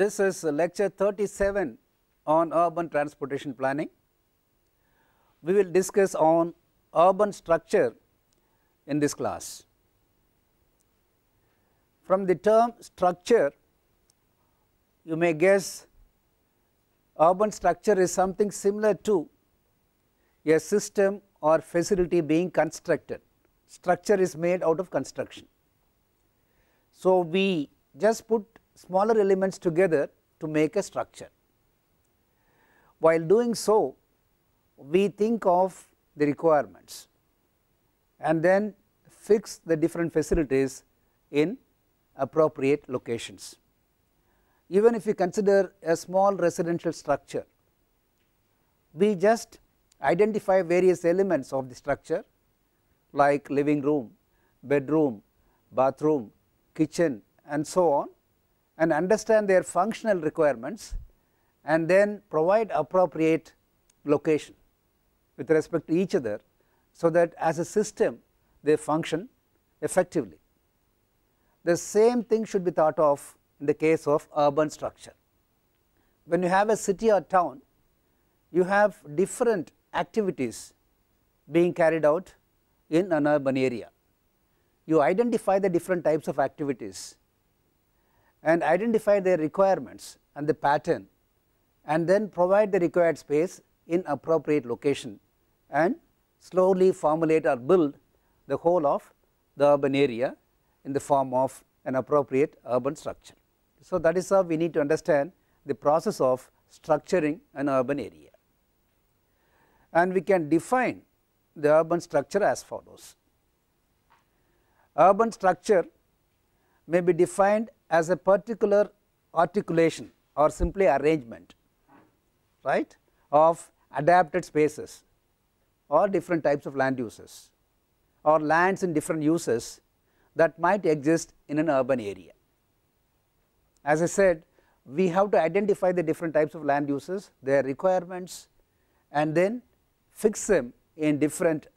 This is lecture 37 on urban transportation planning. We will discuss on urban structure in this class. From the term structure, you may guess urban structure is something similar to a system or facility being constructed. Structure is made out of construction. So, we just put smaller elements together to make a structure. While doing so, we think of the requirements and then fix the different facilities in appropriate locations. Even if you consider a small residential structure, we just identify various elements of the structure like living room, bedroom, bathroom, kitchen and so on, and understand their functional requirements and then provide appropriate location with respect to each other, so that as a system they function effectively. The same thing should be thought of in the case of urban structure. When you have a city or town, you have different activities being carried out in an urban area. You identify the different types of activities and identify their requirements and the pattern, and then provide the required space in appropriate location and slowly formulate or build the whole of the urban area in the form of an appropriate urban structure. So, that is how we need to understand the process of structuring an urban area, and we can define the urban structure as follows. Urban structure may be defined as a particular articulation or simply arrangement, right, of adapted spaces or different types of land uses or lands in different uses that might exist in an urban area. As I said, we have to identify the different types of land uses, their requirements, and then fix them in different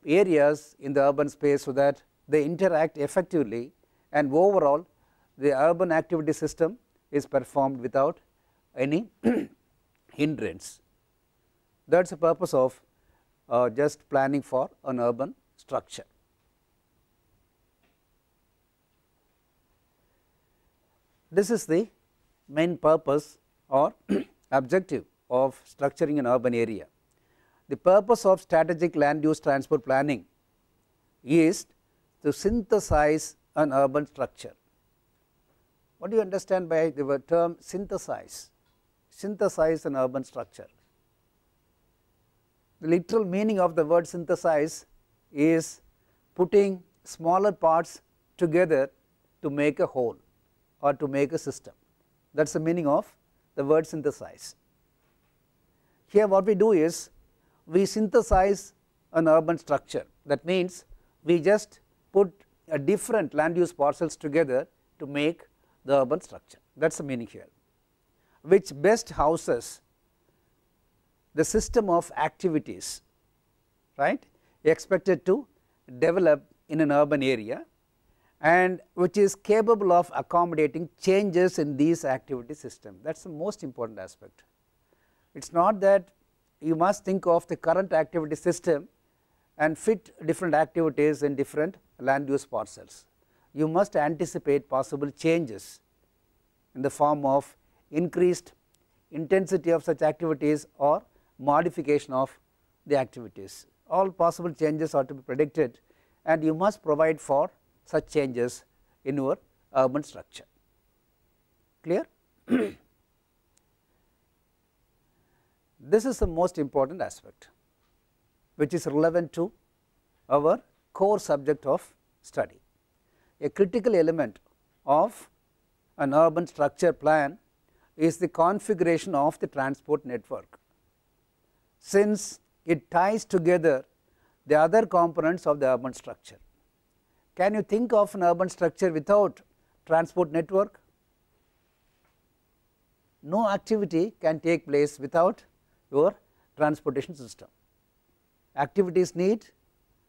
areas in the urban space so that they interact effectively, and overall the urban activity system is performed without any hindrance. That is the purpose of just planning for an urban structure. This is the main purpose or objective of structuring an urban area. The purpose of strategic land use transport planning is to synthesize an urban structure. What do you understand by the term synthesize? Synthesize an urban structure. The literal meaning of the word synthesize is putting smaller parts together to make a whole or to make a system. That is the meaning of the word synthesize. Here what we do is we synthesize an urban structure. That means we just put a different land use parcels together to make the urban structure. That is the meaning here, which best houses the system of activities, right, expected to develop in an urban area, and which is capable of accommodating changes in these activity system. That is the most important aspect. It is not that you must think of the current activity system and fit different activities in different land use parcels. You must anticipate possible changes in the form of increased intensity of such activities or modification of the activities. All possible changes are to be predicted, and you must provide for such changes in your urban structure. Clear? This is the most important aspect, which is relevant to our core subject of study. A critical element of an urban structure plan is the configuration of the transport network, since it ties together the other components of the urban structure. Can you think of an urban structure without transport network? No activity can take place without your transportation system. Activities need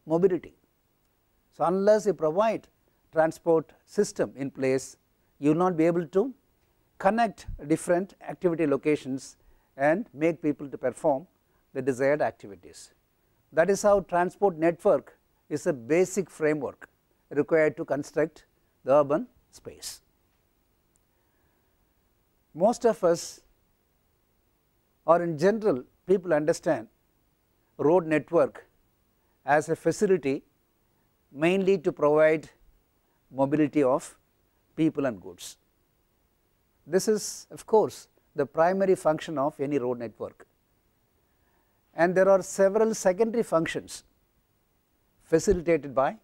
mobility. So, unless you provide transport system in place, you will not be able to connect different activity locations and make people to perform the desired activities. That is how transport network is a basic framework required to construct the urban space. Most of us, or in general, people understand road network as a facility mainly to provide mobility of people and goods. This is of course the primary function of any road network, and there are several secondary functions facilitated by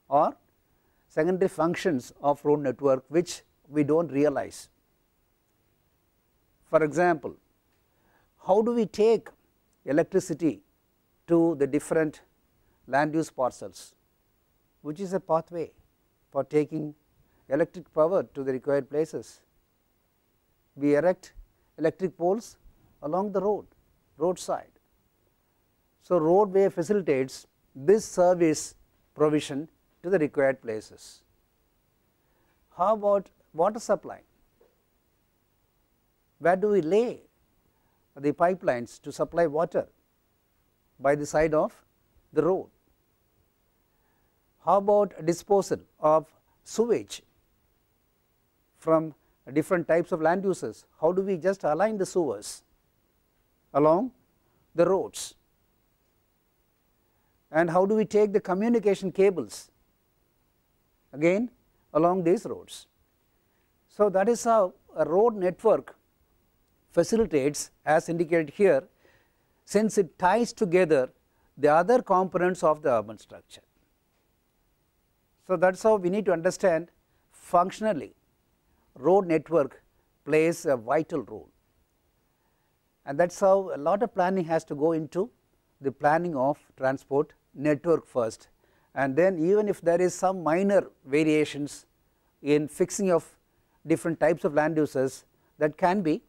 or secondary functions of road network which we do not realize. For example, how do we take electricity to the different land use parcels, which is a pathway for taking electric power to the required places? We erect electric poles along the roadside. So, roadway facilitates this service provision to the required places. How about water supply? Where do we lay the pipelines to supply water? By the side of the road. How about disposal of sewage from different types of land uses? How do we just align the sewers along the roads? And how do we take the communication cables again along these roads? So, that is how a road network facilitates, as indicated here, since it ties together the other components of the urban structure. So, that is how we need to understand functionally road network plays a vital role, and that is how a lot of planning has to go into the planning of transport network first, and then even if there is some minor variations in fixing of different types of land uses, that can be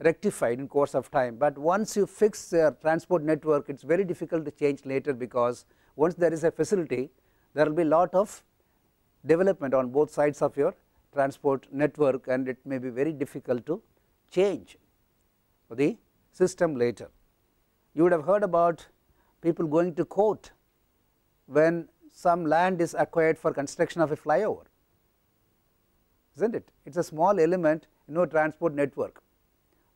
rectified in course of time. But once you fix the transport network, it is very difficult to change later, because once there is a facility, there will be a lot of development on both sides of your transport network, and it may be very difficult to change the system later. You would have heard about people going to court when some land is acquired for construction of a flyover, isn't it? It is a small element in our transport network.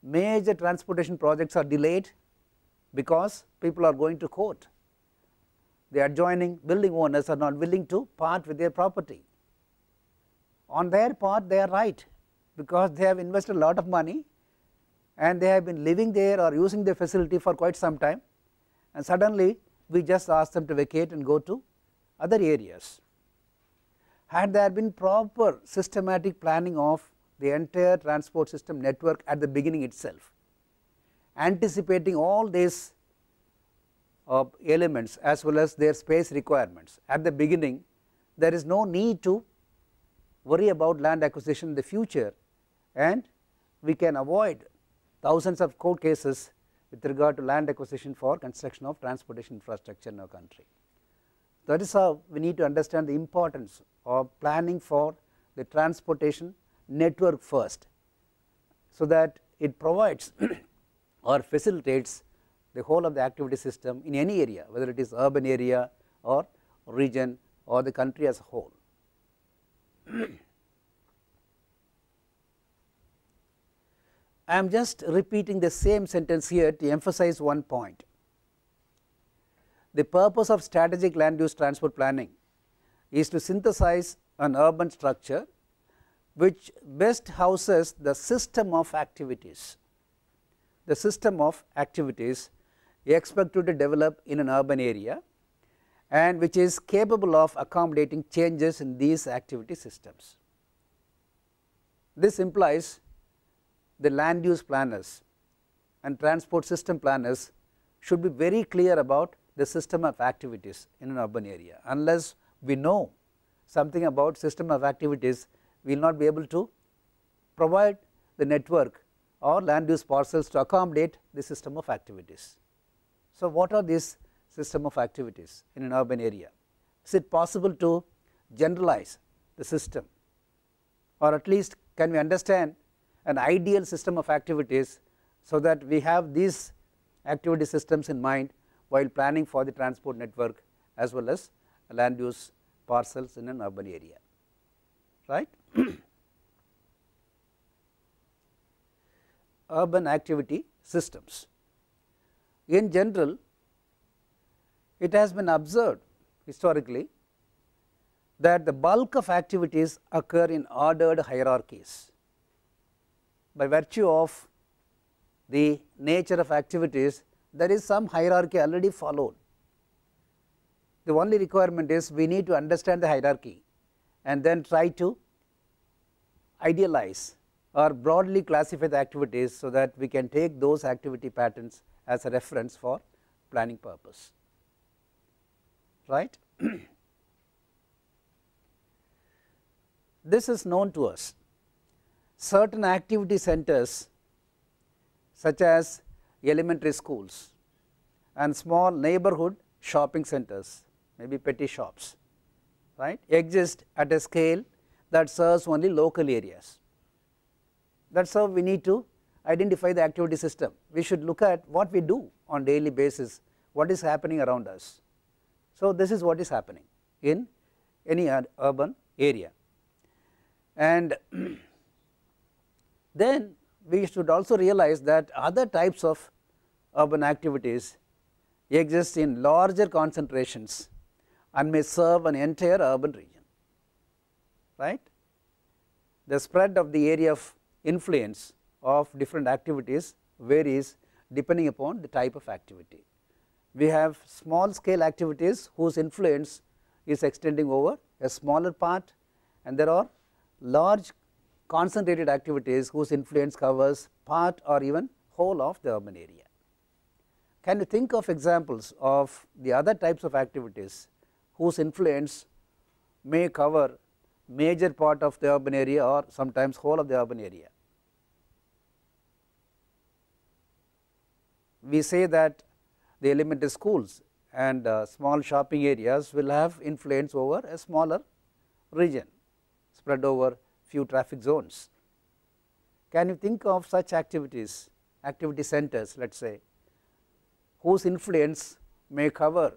Major transportation projects are delayed because people are going to court. The adjoining building owners are not willing to part with their property. On their part, they are right, because they have invested a lot of money and they have been living there or using the facility for quite some time, and suddenly we just ask them to vacate and go to other areas. Had there been proper systematic planning of the entire transport system network at the beginning itself, anticipating all these elements as well as their space requirements at the beginning, there is no need to worry about land acquisition in the future, and we can avoid thousands of court cases with regard to land acquisition for construction of transportation infrastructure in our country. That is how we need to understand the importance of planning for the transportation network first, so that it provides or facilitates the whole of the activity system in any area, whether it is urban area or region or the country as a whole. I am just repeating the same sentence here to emphasize one point. The purpose of strategic land use transport planning is to synthesize an urban structure which best houses the system of activities. The system of activities expected to develop in an urban area, and which is capable of accommodating changes in these activity systems. This implies the land use planners and transport system planners should be very clear about the system of activities in an urban area. Unless we know something about system of activities, we will not be able to provide the network or land use parcels to accommodate the system of activities. So, what are these system of activities in an urban area? Is it possible to generalize the system, or at least can we understand an ideal system of activities, so that we have these activity systems in mind while planning for the transport network as well as land use parcels in an urban area, right. Urban activity systems. In general, it has been observed historically that the bulk of activities occur in ordered hierarchies. By virtue of the nature of activities, there is some hierarchy already followed. The only requirement is we need to understand the hierarchy and then try to idealize or broadly classify the activities, so that we can take those activity patterns as a reference for planning purpose, right. This is known to us. Certain activity centers such as elementary schools and small neighborhood shopping centers, maybe petty shops, right, exist at a scale that serves only local areas. That is how we need to identify the activity system. We should look at what we do on daily basis, what is happening around us. So, this is what is happening in any urban area. And then we should also realize that other types of urban activities exist in larger concentrations and may serve an entire urban region, right. The spread of the area of influence of different activities varies depending upon the type of activity. We have small scale activities whose influence is extending over a smaller part, and there are large concentrated activities whose influence covers part or even whole of the urban area. Can you think of examples of the other types of activities whose influence may cover major part of the urban area or sometimes whole of the urban area? We say that the elementary schools and small shopping areas will have influence over a smaller region spread over few traffic zones. Can you think of such activities, activity centers, let us say, whose influence may cover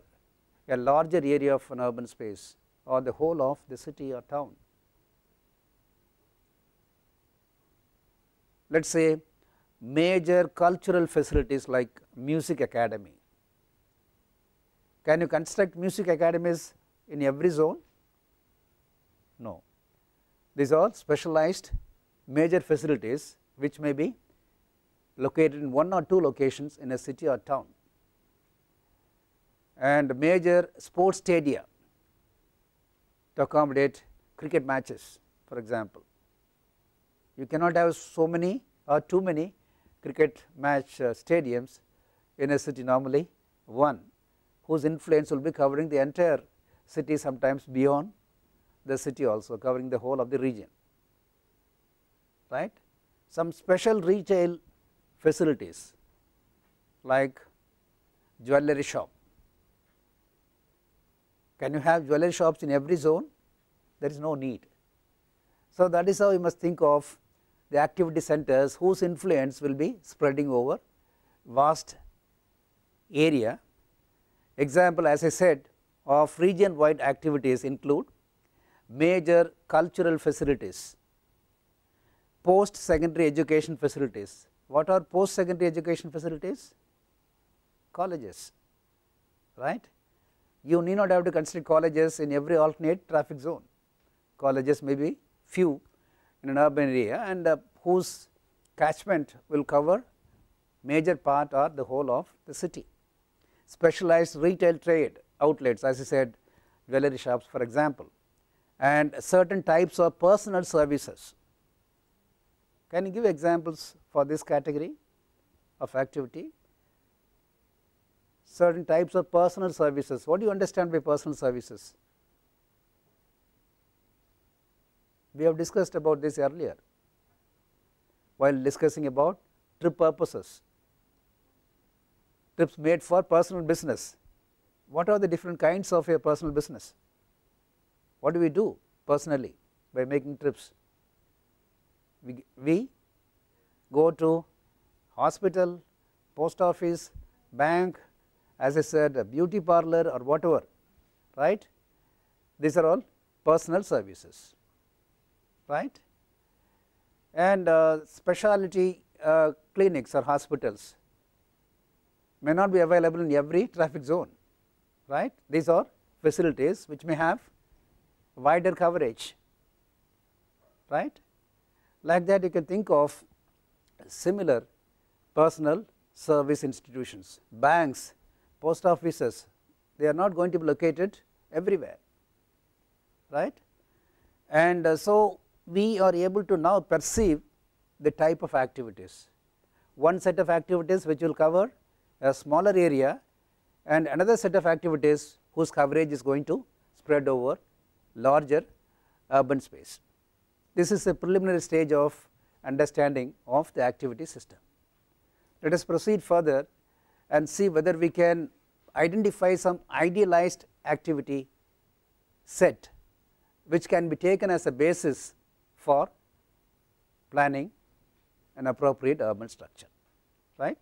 a larger area of an urban space or the whole of the city or town? Let us say major cultural facilities like music academy. Can you construct music academies in every zone? No. These are specialized major facilities which may be located in one or two locations in a city or town. And major sports stadia to accommodate cricket matches, for example. You cannot have so many or too many cricket match stadiums in a city, normally one, whose influence will be covering the entire city, sometimes beyond the city also, covering the whole of the region, right. Some special retail facilities like jewellery shop. Can you have jewellery shops in every zone? There is no need. So, that is how we must think of the activity centers whose influence will be spreading over vast area. Example, as I said, of region wide activities include major cultural facilities, post secondary education facilities. What are post secondary education facilities? Colleges, right. You need not have to consider colleges in every alternate traffic zone. Colleges may be few in an urban area, and whose catchment will cover major part or the whole of the city. Specialized retail trade outlets, as I said, jewellery shops for example, and certain types of personal services. Can you give examples for this category of activity? Certain types of personal services. What do you understand by personal services? We have discussed about this earlier while discussing about trip purposes, trips made for personal business. What are the different kinds of a personal business? What do we do personally by making trips? We go to hospital, post office, bank, as I said, a beauty parlor or whatever, right. These are all personal services, right. And specialty clinics or hospitals may not be available in every traffic zone, right. These are facilities which may have wider coverage, right. Like that you can think of similar personal service institutions, banks, post offices, they are not going to be located everywhere, right. And so we are able to now perceive the type of activities, one set of activities which will cover a smaller area and another set of activities whose coverage is going to spread over larger urban space. This is a preliminary stage of understanding of the activity system. Let us proceed further and see whether we can identify some idealized activity set which can be taken as a basis for planning an appropriate urban structure, right.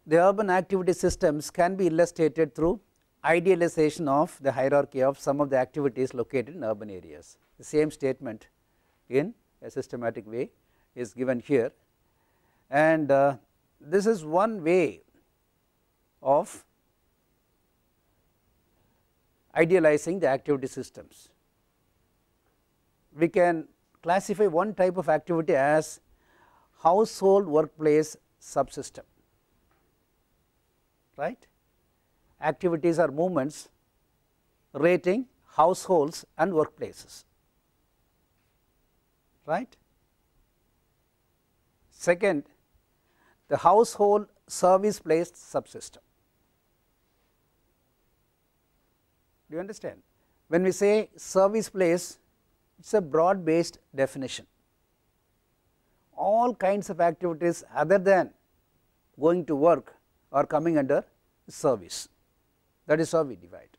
The urban activity systems can be illustrated through idealization of the hierarchy of some of the activities located in urban areas. The same statement in a systematic way is given here, and this is one way of idealizing the activity systems. We can classify one type of activity as household workplace subsystem, right. Activities are movements relating households and workplaces, right. Second, the household service place subsystem. Do you understand? When we say service place, it is a broad based definition. All kinds of activities other than going to work are coming under service. That is how we divide.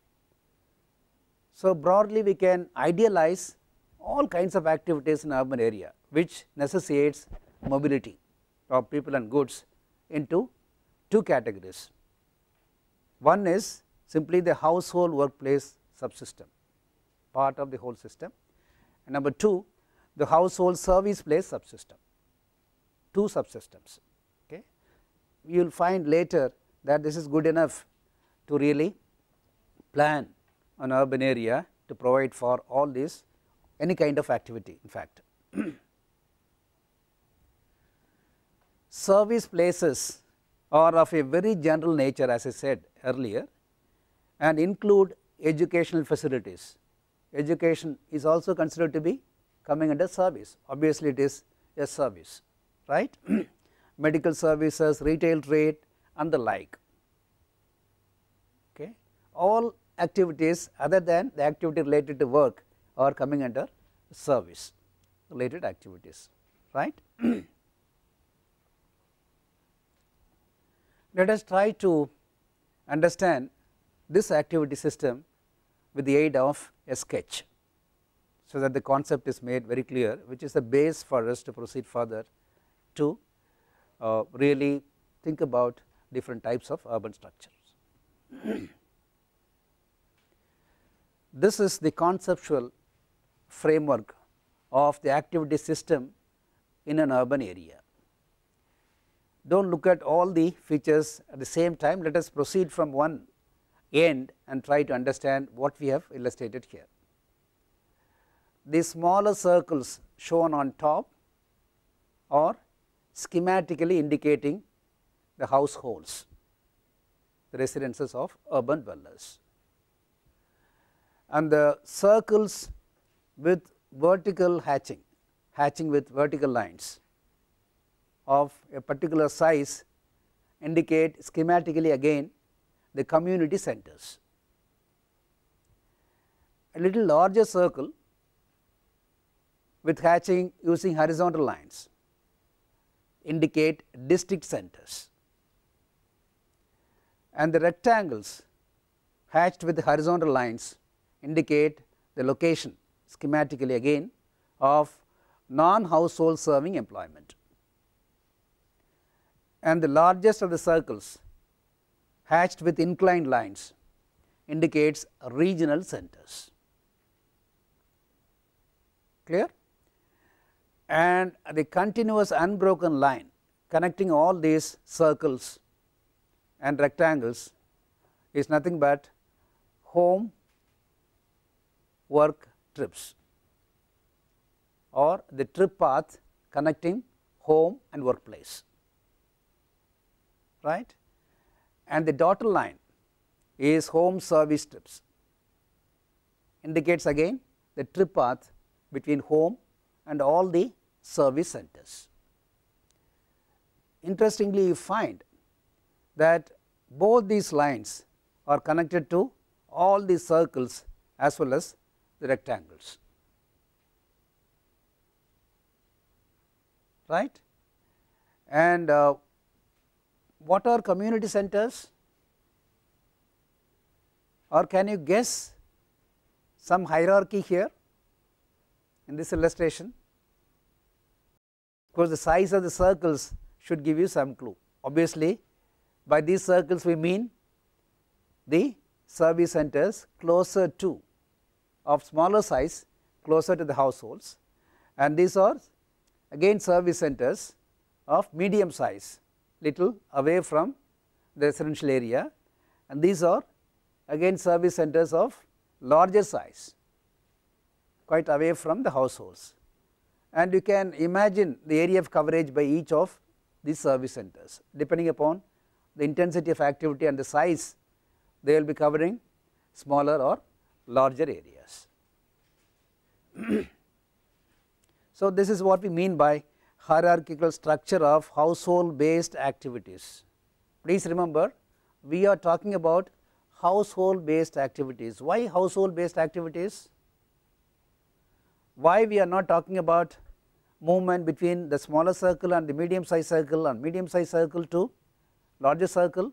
So broadly we can idealize all kinds of activities in urban area which necessitates mobility of people and goods into two categories. One is simply the household workplace subsystem, part of the whole system, and number two, the household service place subsystem, two subsystems. Okay. You will find later that this is good enough to really plan an urban area to provide for all this, any kind of activity in fact. Service places are of a very general nature, as I said earlier, and include educational facilities. Education is also considered to be coming under service, obviously it is a service, right. Medical services, retail trade and the like. Okay. All activities other than the activity related to work are coming under service related activities, right. Let us try to understand this activity system with the aid of a sketch, so that the concept is made very clear, which is the base for us to proceed further to really think about different types of urban structures. This is the conceptual framework of the activity system in an urban area. Do not look at all the features at the same time, let us proceed from one end and try to understand what we have illustrated here. The smaller circles shown on top are schematically indicating the households, the residences of urban dwellers, and the circles with vertical hatching with vertical lines of a particular size indicate schematically again the community centers. A little larger circle with hatching using horizontal lines indicate district centers, and the rectangles hatched with horizontal lines indicate the location schematically again of non-household serving employment, and the largest of the circles hatched with inclined lines indicates regional centers. Clear? And the continuous unbroken line connecting all these circles and rectangles is nothing but home work trips, or the trip path connecting home and workplace, right. And the dotted line is home service trips, indicates again the trip path between home and all the service centers. Interestingly, you find that both these lines are connected to all the circles as well as the rectangles, right. And what are community centers, or can you guess some hierarchy here in this illustration? Of course, the size of the circles should give you some clue. Obviously, by these circles we mean the service centers closer to, of smaller size, closer to the households, and these are again service centers of medium size, little away from the residential area, and these are again service centers of larger size, quite away from the households. And you can imagine the area of coverage by each of these service centers depending upon the intensity of activity and the size. They will be covering smaller or larger areas. So, this is what we mean by hierarchical structure of household based activities. Please remember, we are talking about household based activities. Why household based activities? Why we are not talking about movement between the smaller circle and the medium size circle and medium size circle to larger circle?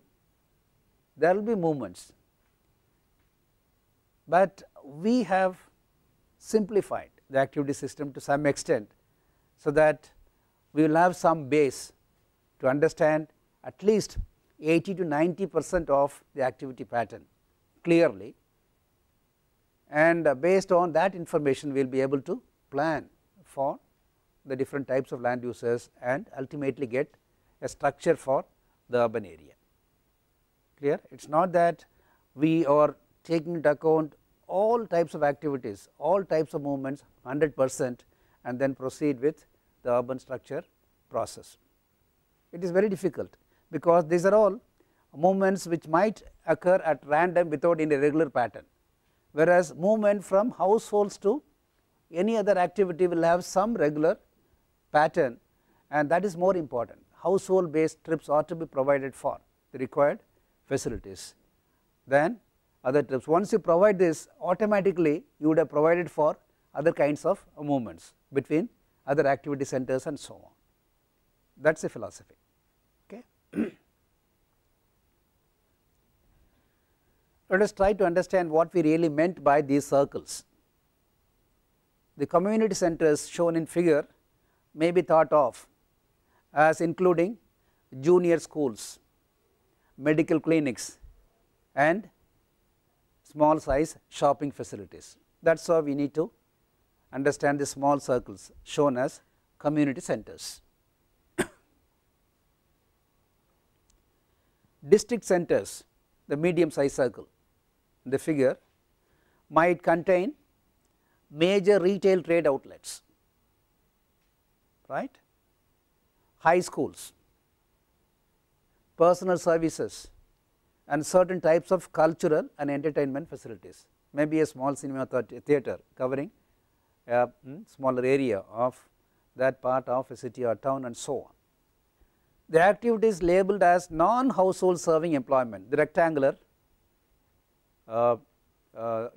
There will be movements, but we have simplified the activity system to some extent, so that we will have some base to understand at least 80 to 90% of the activity pattern clearly, and based on that information we will be able to plan for the different types of land uses and ultimately get a structure for the urban area. Clear? It is not that we are taking into account all types of activities, all types of movements 100% and then proceed with the urban structure process. It is very difficult, because these are all movements which might occur at random without any regular pattern, whereas movement from households to any other activity will have some regular pattern, and that is more important. Household based trips ought to be provided for the required facilities than other trips. Once you provide this, automatically you would have provided for other kinds of movements between other activity centers and so on. That is a philosophy. Okay. Let us try to understand what we really meant by these circles. The community centers shown in figure may be thought of as including junior schools, medical clinics and small size shopping facilities. That is how we need to understand the small circles shown as community centers. District centers, the medium size circle in the figure, might contain major retail trade outlets, right, high schools, personal services and certain types of cultural and entertainment facilities, maybe a small cinema theatre covering a smaller area of that part of a city or town and so on. The activities labeled as non-household serving employment, the rectangular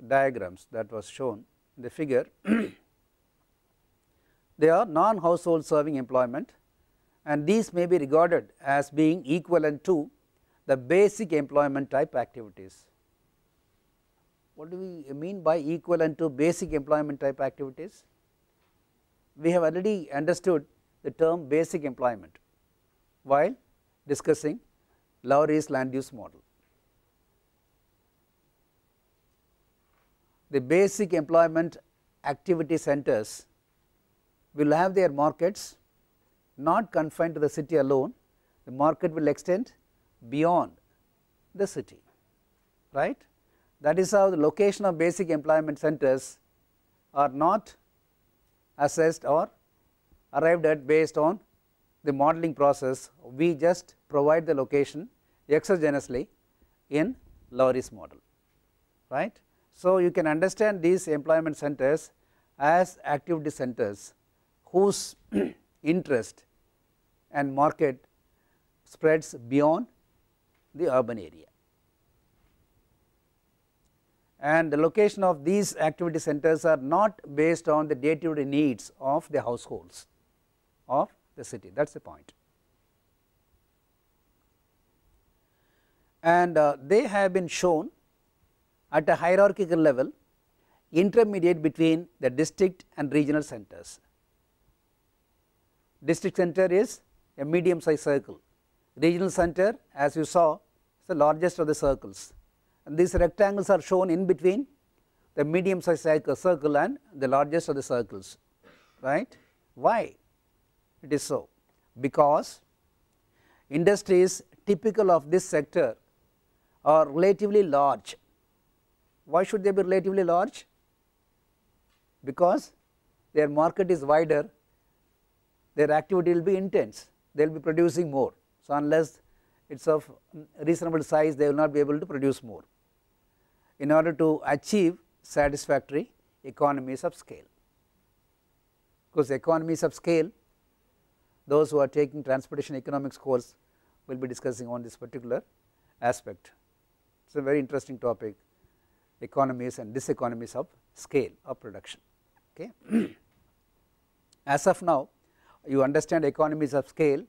diagrams that was shown in the figure, they are non-household serving employment, and these may be regarded as being equivalent to the basic employment type activities. What do we mean by equivalent to basic employment type activities? We have already understood the term basic employment while discussing Lowry's land use model. The basic employment activity centers will have their markets not confined to the city alone, the market will extend beyond the city, right. That is how the location of basic employment centers are not assessed or arrived at based on the modeling process. We just provide the location exogenously in Lowry's model, right. So, you can understand these employment centers as activity centers whose interest and market spreads beyond the urban area. And the location of these activity centers are not based on the day to day needs of the households of the city, that is the point. And they have been shown at a hierarchical level intermediate between the district and regional centers. District center is a medium sized circle, regional center as you saw is the largest of the circles, and these rectangles are shown in between the medium sized circle and the largest of the circles, right. Why it is so? Because industries typical of this sector are relatively large. Why should they be relatively large? Because their market is wider, their activity will be intense, they will be producing more. So, unless it is of reasonable size, they will not be able to produce more in order to achieve satisfactory economies of scale. Because economies of scale, those who are taking transportation economics course will be discussing on this particular aspect. It is a very interesting topic, economies and diseconomies of scale of production. Okay. As of now, you understand economies of scale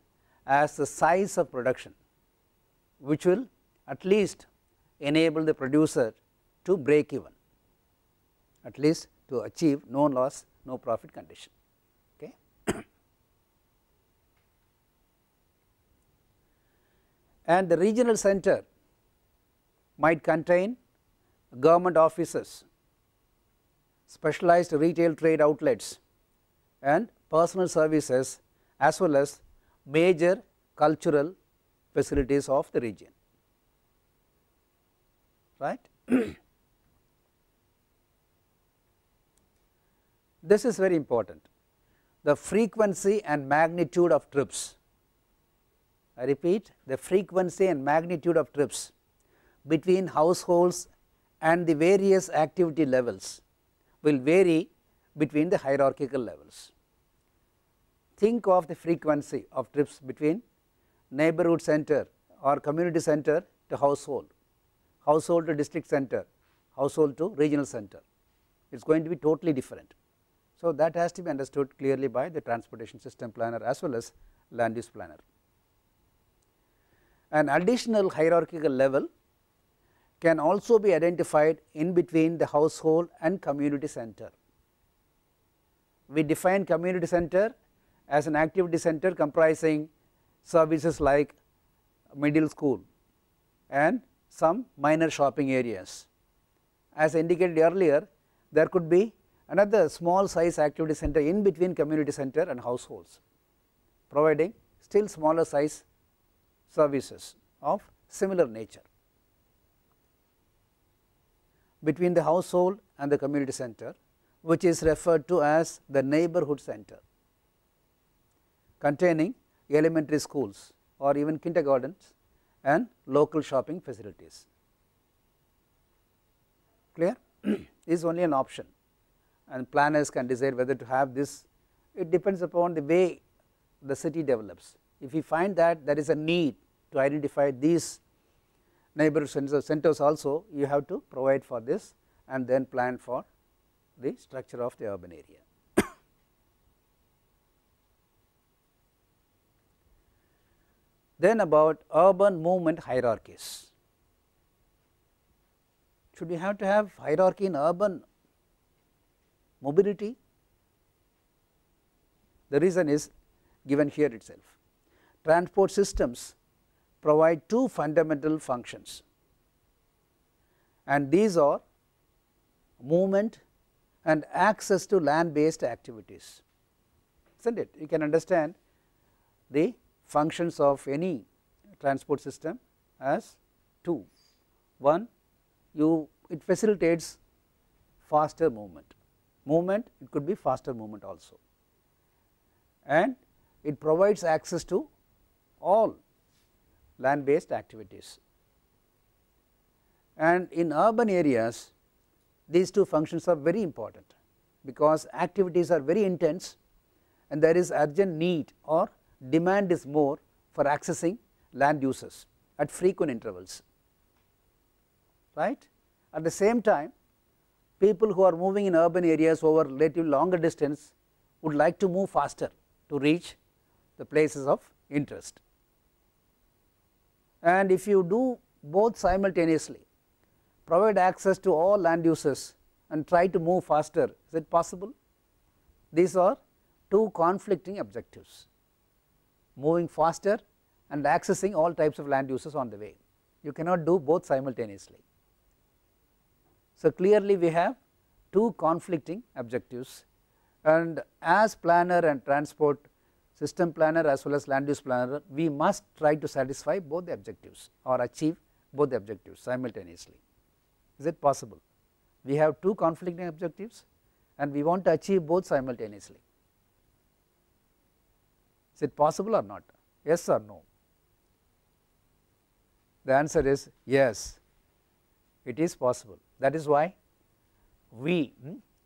as the size of production which will at least enable the producer to break even, at least to achieve no loss no profit condition. Okay. And the regional center might contain government offices, specialized retail trade outlets and personal services as well as major cultural facilities of the region, right. This is very important. The frequency and magnitude of trips, I repeat, the frequency and magnitude of trips between households and the various activity levels will vary between the hierarchical levels. Think of the frequency of trips between neighborhood center or community center to household, household to district center, household to regional center. It is going to be totally different. So, that has to be understood clearly by the transportation system planner as well as land use planner. An additional hierarchical level can also be identified in between the household and community center. We define community center as an activity center comprising services like middle school and some minor shopping areas. As indicated earlier, there could be another small size activity center in between community center and households, providing still smaller size services of similar nature. Between the household and the community center, which is referred to as the neighborhood center, containing elementary schools or even kindergartens and local shopping facilities. Clear? This is only an option, and planners can decide whether to have this. It depends upon the way the city develops. If we find that there is a need to identify these neighborhood centers also, you have to provide for this and then plan for the structure of the urban area. Then about urban movement hierarchies. Should we have to have hierarchy in urban mobility? The reason is given here itself. Transport systems provide two fundamental functions, and these are movement and access to land based activities, isn't it? You can understand the functions of any transport system as two. One, it facilitates faster movement, it could be faster movement also, and it provides access to all land based activities. And in urban areas these two functions are very important, because activities are very intense and there is urgent need or demand is more for accessing land uses at frequent intervals, right. At the same time, people who are moving in urban areas over relatively longer distance would like to move faster to reach the places of interest. And if you do both simultaneously, provide access to all land uses and try to move faster, is it possible? These are two conflicting objectives, moving faster and accessing all types of land uses on the way. You cannot do both simultaneously. So clearly we have two conflicting objectives, and as planner and transport system planner as well as land use planner, we must try to satisfy both the objectives or achieve both the objectives simultaneously. Is it possible? We have two conflicting objectives and we want to achieve both simultaneously. Is it possible or not? Yes or no? The answer is yes, it is possible. That is why we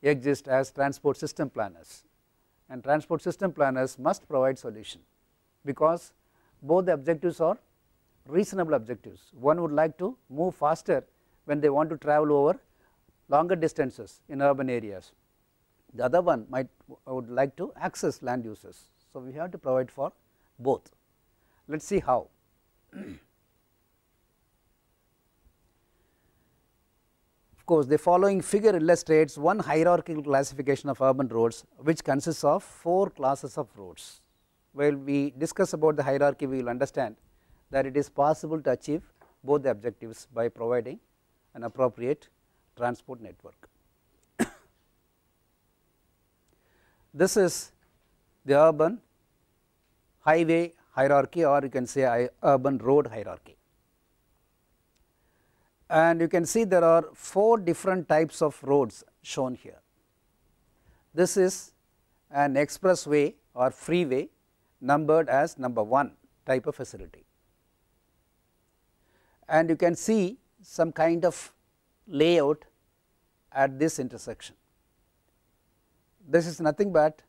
exist as transport system planners, and transport system planners must provide solution, because both the objectives are reasonable objectives. One would like to move faster when they want to travel over longer distances in urban areas, the other one would like to access land uses. So we have to provide for both. Let us see how. Of course, the following figure illustrates one hierarchical classification of urban roads, which consists of 4 classes of roads. While we discuss about the hierarchy, we will understand that it is possible to achieve both the objectives by providing an appropriate transport network. This is the urban highway hierarchy, or you can say urban road hierarchy. And you can see there are 4 different types of roads shown here. This is an expressway or freeway numbered as number 1 type of facility, and you can see some kind of layout at this intersection. This is nothing but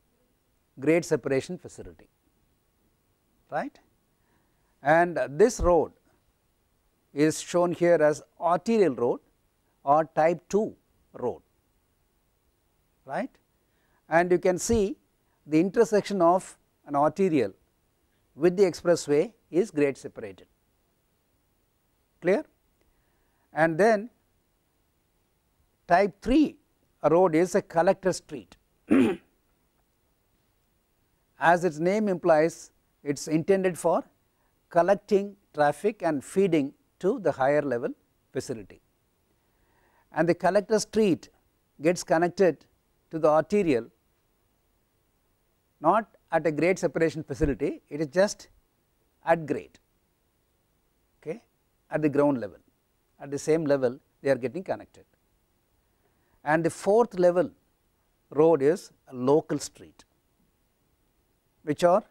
grade separation facility, right, and this road is shown here as arterial road or type 2 road, right, and you can see the intersection of an arterial with the expressway is grade separated, clear. And then type 3 road is a collector street. As its name implies, it is intended for collecting traffic and feeding to the higher level facility, and the collector street gets connected to the arterial not at a grade separation facility, it is just at grade, okay, at the ground level, at the same level they are getting connected. And the 4th level road is a local street, which are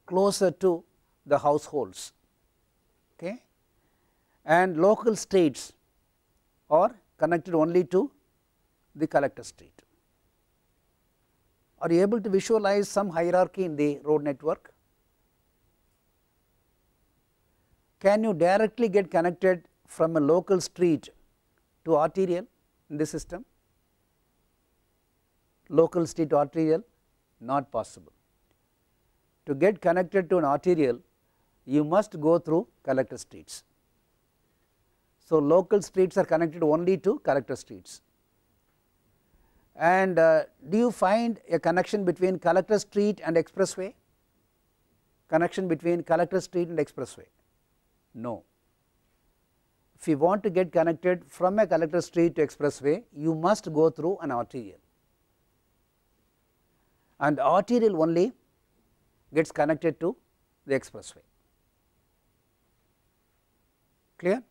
closer to the households, okay, and local streets are connected only to the collector street. Are you able to visualize some hierarchy in the road network? Can you directly get connected from a local street to arterial in this system? Local street to arterial, not possible. To get connected to an arterial, you must go through collector streets. So, local streets are connected only to collector streets. And do you find a connection between collector street and expressway? Connection between collector street and expressway? No. If you want to get connected from a collector street to expressway, you must go through an arterial, and arterial only gets connected to the expressway. Clear?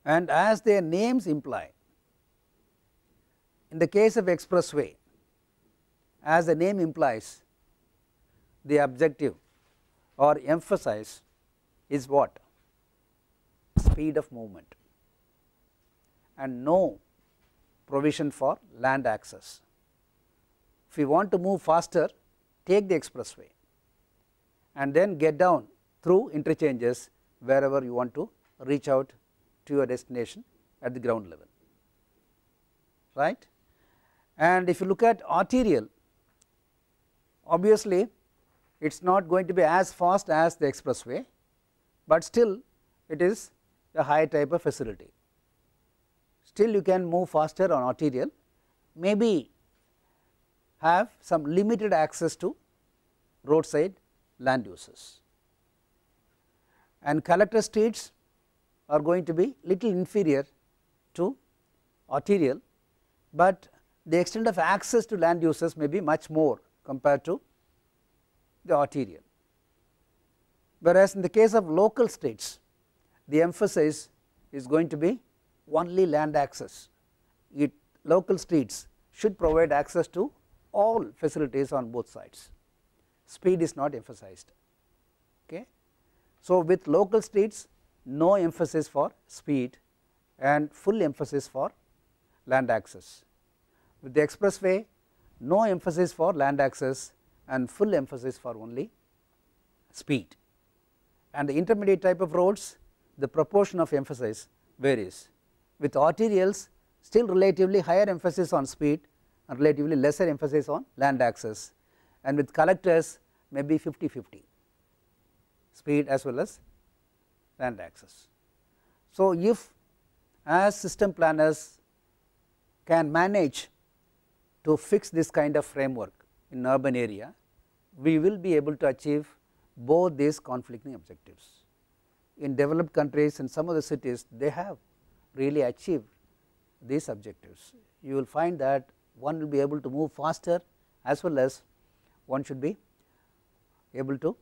And as their names imply, in the case of expressway, as the name implies, the objective or emphasis is what? Speed of movement, and no provision for land access. If you want to move faster, take the expressway and then get down through interchanges wherever you want to reach out to your destination at the ground level, right. And if you look at arterial, obviously it is not going to be as fast as the expressway, but still it is a high type of facility. Still you can move faster on arterial, maybe have some limited access to roadside land uses, and collector streets are going to be little inferior to arterial, but the extent of access to land uses may be much more compared to the arterial. Whereas in the case of local streets, the emphasis is going to be only land access. Local streets should provide access to all facilities on both sides. Speed is not emphasized. Okay. So, with local streets, no emphasis for speed and full emphasis for land access. With the expressway, no emphasis for land access and full emphasis for only speed. And the intermediate type of roads, the proportion of emphasis varies. With arterials, still relatively higher emphasis on speed and relatively lesser emphasis on land access, and with collectors maybe 50-50, speed as well as land access. So, if as system planners can manage to fix this kind of framework in urban area, we will be able to achieve both these conflicting objectives. In developed countries, in some of the cities, they have really achieved these objectives. You will find that one will be able to move faster, as well as one should be able to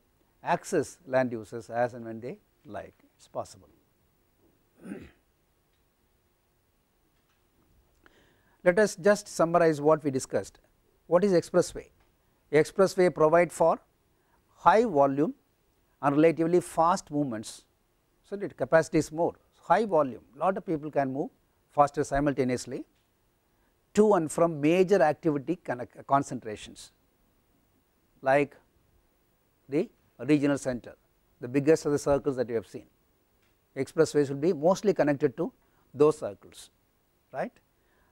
access land uses as and when they like. It is possible. Let us just summarize what we discussed. What is expressway? Expressway provide for high volume and relatively fast movements. So, the capacity is more, high volume, lot of people can move faster simultaneously to and from major activity concentrations like the regional center, the biggest of the circles that you have seen. Expressways will be mostly connected to those circles, right,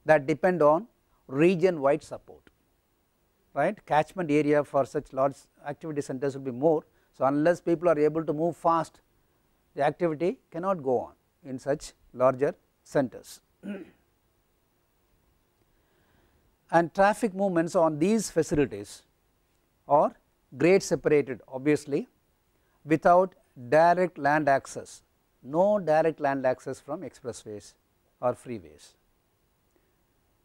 that depend on region wide support, right. Catchment area for such large activity centers will be more. So, unless people are able to move fast, the activity cannot go on in such larger centers. And traffic movements on these facilities are grade separated, obviously, without direct land access, no direct land access from expressways or freeways,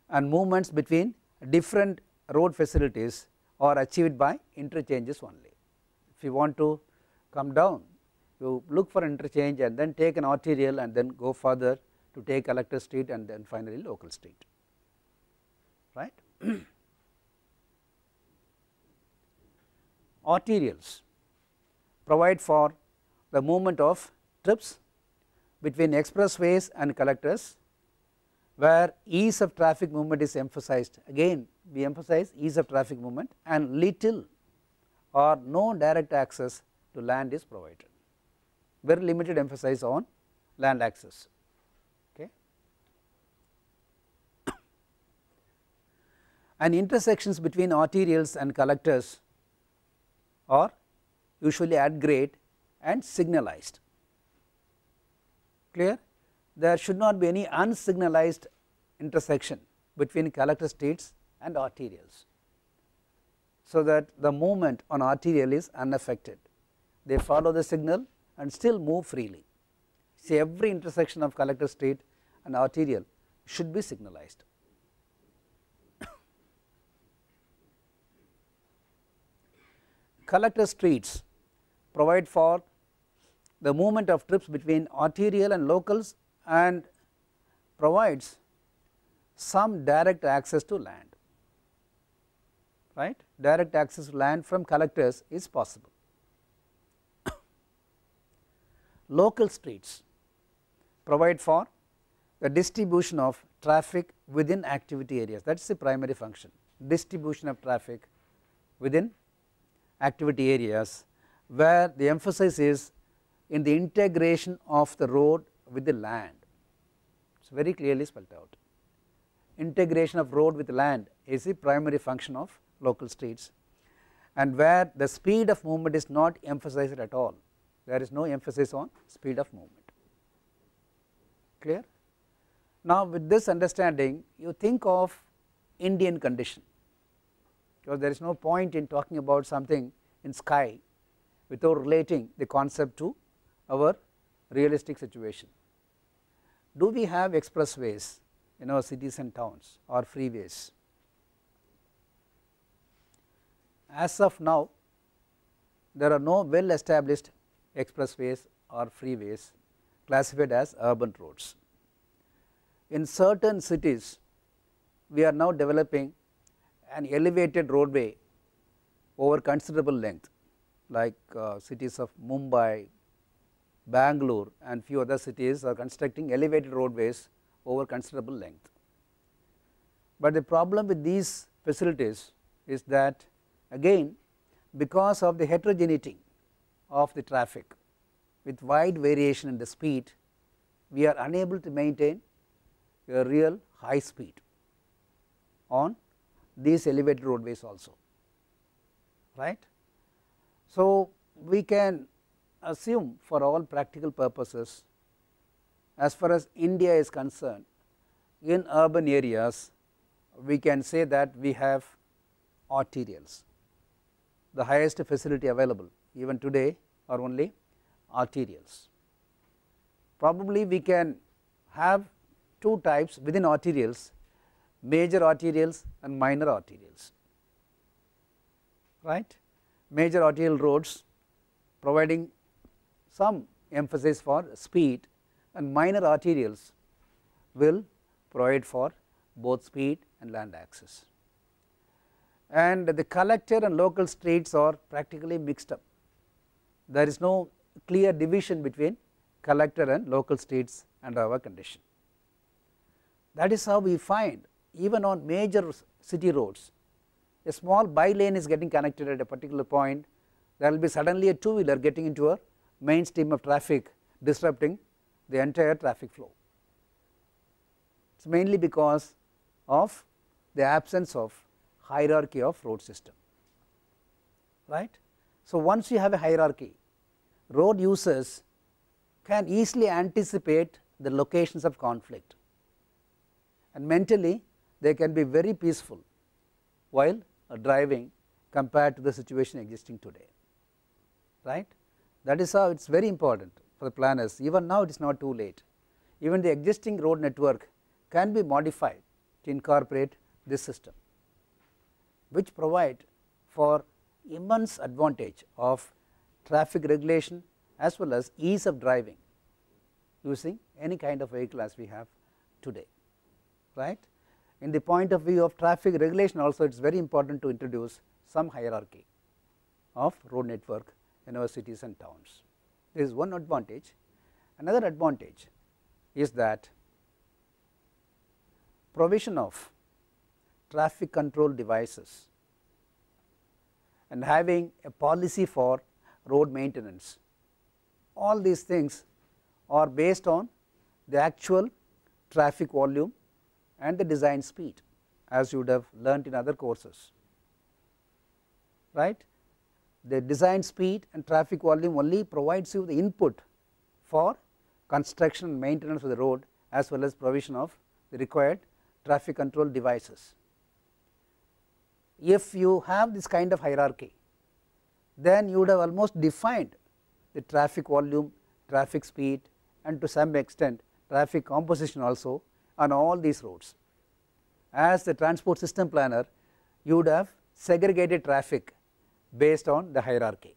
and movements between different road facilities are achieved by interchanges only. If you want to come down, you look for interchange and then take an arterial and then go further to take collector street and then finally local street, right. Arterials provide for the movement of trips between expressways and collectors, where ease of traffic movement is emphasized. Again we emphasize ease of traffic movement, and little or no direct access to land is provided, very limited emphasis on land access. Okay. And intersections between arterials and collectors are usually at grade and signalized. Clear? there should not be any unsignalized intersection between collector streets and arterials, so that the movement on arterial is unaffected. They follow the signal and still move freely. See, every intersection of collector street and arterial should be signalized. Collector streets provide for the movement of trips between arterial and locals and provides some direct access to land, right. Direct access to land from collectors is possible. Local streets provide for the distribution of traffic within activity areas, that is the primary function, distribution of traffic within activity areas, where the emphasis is in the integration of the road with the land. It is very clearly spelled out. Integration of road with land is the primary function of local streets, and where the speed of movement is not emphasized at all. There is no emphasis on speed of movement. Clear? Now, with this understanding, you think of Indian condition, because there is no point in talking about something in sky without relating the concept to our realistic situation. Do we have expressways in our cities and towns or freeways? As of now, there are no well established expressways or freeways classified as urban roads. In certain cities, we are now developing an elevated roadway over considerable length, like cities of Mumbai, Bangalore and few other cities are constructing elevated roadways over considerable length. But the problem with these facilities is that, again, because of the heterogeneity of the traffic with wide variation in the speed, we are unable to maintain a real high speed on these elevated roadways also, right. So, we can assume for all practical purposes, as far as India is concerned, in urban areas we can say that we have arterials. The highest facility available even today are only arterials. Probably we can have two types within arterials, major arterials and minor arterials, right. Major arterial roads providing some emphasis for speed, and minor arterials will provide for both speed and land access. And the collector and local streets are practically mixed up. There is no clear division between collector and local streets under our condition. That is how we find even on major city roads, a small by lane is getting connected at a particular point, there will be suddenly a two wheeler getting into a main stream of traffic, disrupting the entire traffic flow. It is mainly because of the absence of hierarchy of road system, right. So, once you have a hierarchy, road users can easily anticipate the locations of conflict, and mentally they can be very peaceful while driving compared to the situation existing today, right. That is how it is very important for the planners. Even now it is not too late, even the existing road network can be modified to incorporate this system, which provide for immense advantage of traffic regulation as well as ease of driving using any kind of vehicle as we have today, right. In the point of view of traffic regulation also, it is very important to introduce some hierarchy of road network in our cities and towns. This is one advantage. Another advantage is that provision of traffic control devices and having a policy for road maintenance, all these things are based on the actual traffic volume and the design speed, as you would have learnt in other courses, right. The design speed and traffic volume only provides you the input for construction and maintenance of the road as well as provision of the required traffic control devices. If you have this kind of hierarchy, then you would have almost defined the traffic volume, traffic speed, and to some extent traffic composition also on all these roads. As the transport system planner, you would have segregated traffic based on the hierarchy,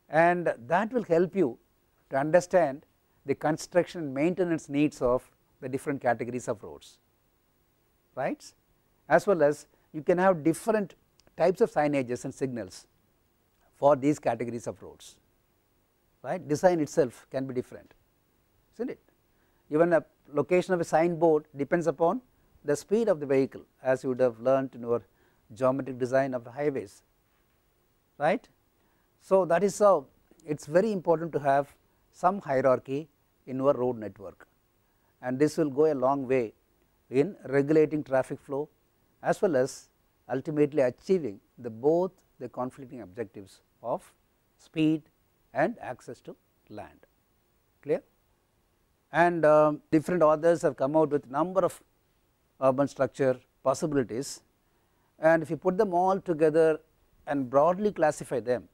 and that will help you to understand the construction and maintenance needs of the different categories of roads, right, as well as you can have different types of signages and signals for these categories of roads, right. Design itself can be different, isn't it? Even a location of a signboard depends upon the speed of the vehicle, as you would have learnt in your geometric design of the highways, right. So that is how it is very important to have some hierarchy in your road network, and this will go a long way in regulating traffic flow as well as ultimately achieving both the conflicting objectives of speed and access to land. Clear? And different authors have come out with number of urban structure possibilities, and if you put them all together and broadly classify them,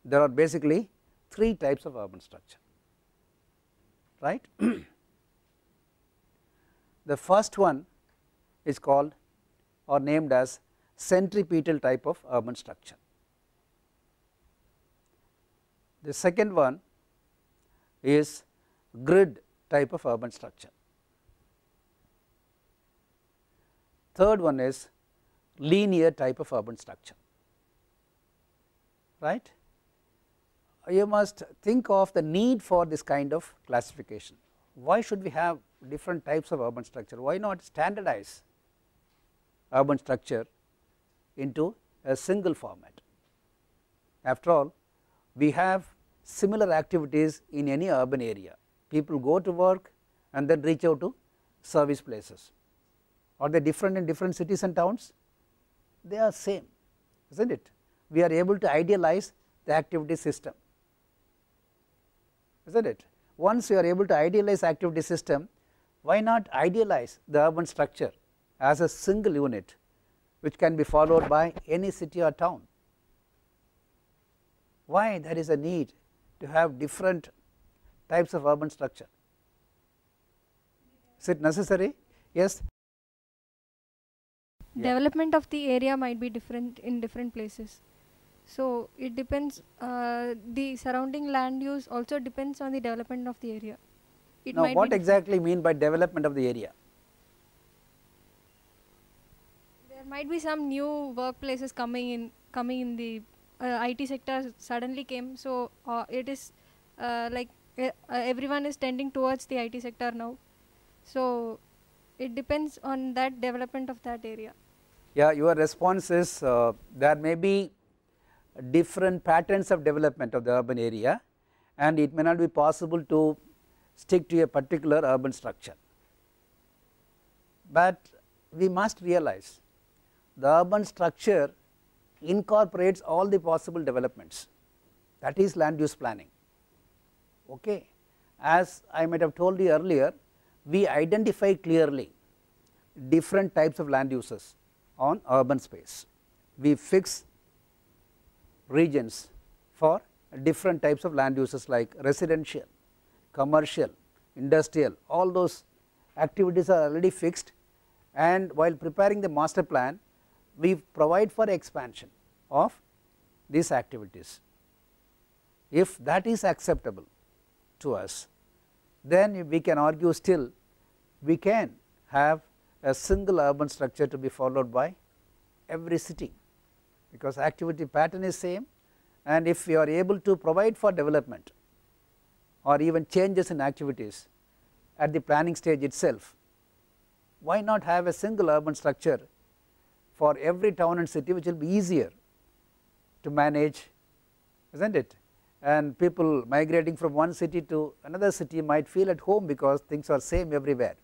there are basically 3 types of urban structure, right. The first one is called or named as centripetal type of urban structure. The second one is grid type of urban structure. Third one is linear type of urban structure, right. You must think of the need for this kind of classification. Why should we have different types of urban structure? Why not standardize urban structure into a single format? After all, we have similar activities in any urban area. People go to work and then reach out to service places. Are they different in different cities and towns? They are same, isn't it? We are able to idealize the activity system, isn't it? Once you are able to idealize activity system, why not idealize the urban structure as a single unit which can be followed by any city or town? Why there is a need to have different types of urban structure? Is it necessary? Yes. Development of the area might be different in different places, so it depends. The surrounding land use also depends on the development of the area. Now what exactly mean by development of the area? There might be some new workplaces coming in the IT sector suddenly came, so it is like everyone is tending towards the IT sector now, so it depends on that development of that area. Yeah, your response is there may be different patterns of development of the urban area, and it may not be possible to stick to a particular urban structure, but we must realize the urban structure incorporates all the possible developments, that is land use planning. Okay. As I might have told you earlier, we identify clearly different types of land uses on urban space. We fix regions for different types of land uses like residential, commercial, industrial, all those activities are already fixed, and while preparing the master plan we provide for expansion of these activities. If that is acceptable to us, then we can argue still we can have a single urban structure to be followed by every city, because activity pattern is same, and if we are able to provide for development or even changes in activities at the planning stage itself, why not have a single urban structure for every town and city, which will be easier to manage, isn't it? And people migrating from one city to another city might feel at home because things are same everywhere.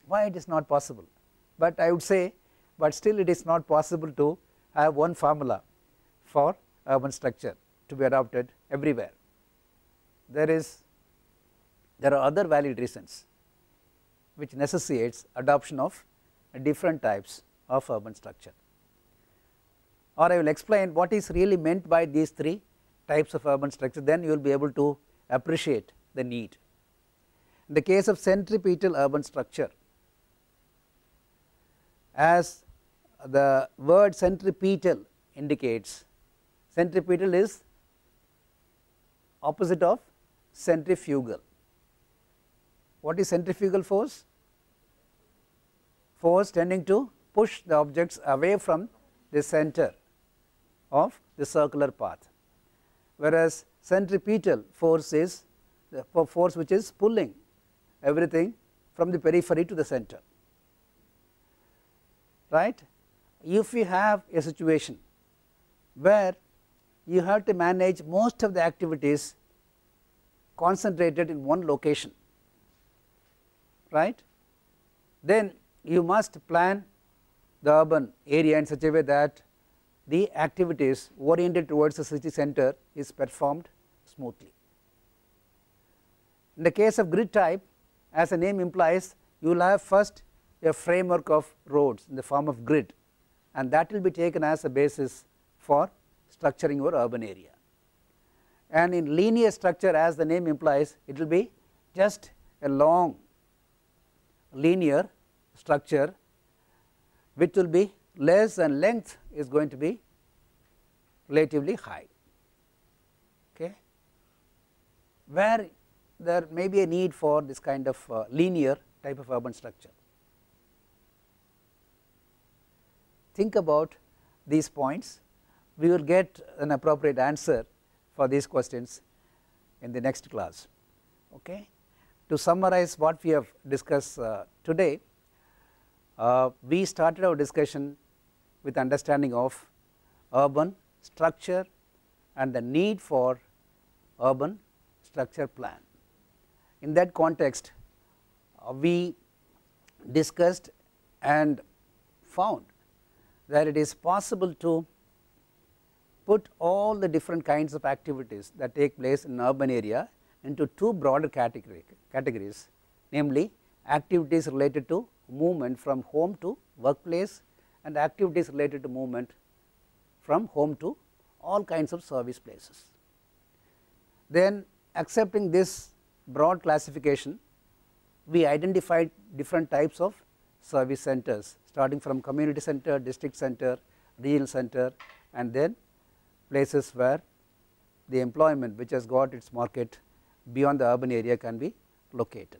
Why it is not possible? But I would say, but still it is not possible to have one formula for urban structure to be adopted everywhere. There is there are other valid reasons which necessitates adoption of different types of urban structure, or I will explain what is really meant by these three types of urban structure, then you will be able to appreciate the need. In the case of centripetal urban structure, as the word centripetal indicates, centripetal is opposite of centrifugal. What is centrifugal force? Force tending to push the objects away from the center of the circular path, whereas centripetal force is the force which is pulling everything from the periphery to the center, right. If you have a situation where you have to manage most of the activities concentrated in one location, right, then you must plan the urban area in such a way that the activities oriented towards the city center is performed smoothly. In the case of grid type, as the name implies, you will have first a framework of roads in the form of grid, and that will be taken as a basis for structuring your urban area. And in linear structure, as the name implies, it will be just a long linear structure which will be less, and length is going to be relatively high, okay, where there may be a need for this kind of linear type of urban structure. Think about these points, we will get an appropriate answer for these questions in the next class, okay. To summarize what we have discussed today, we started our discussion with understanding of urban structure and the need for urban structure plan. In that context, we discussed and found that it is possible to put all the different kinds of activities that take place in an urban area into two broader categories, namely activities related to movement from home to workplace and activities related to movement from home to all kinds of service places. Then, accepting this broad classification, we identified different types of service centers, starting from community center, district center, regional center, and then places where the employment which has got its market beyond the urban area can be located.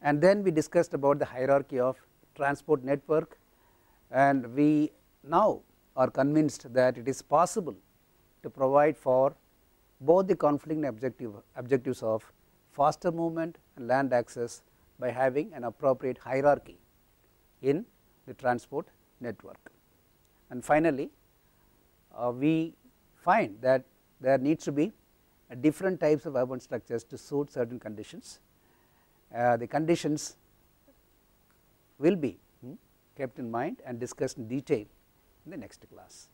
And then we discussed about the hierarchy of transport network, and we now are convinced that it is possible to provide for both the conflicting objectives of faster movement and land access by having an appropriate hierarchy in the transport network. And finally, we find that there needs to be different types of urban structures to suit certain conditions. The conditions will be kept in mind and discussed in detail in the next class.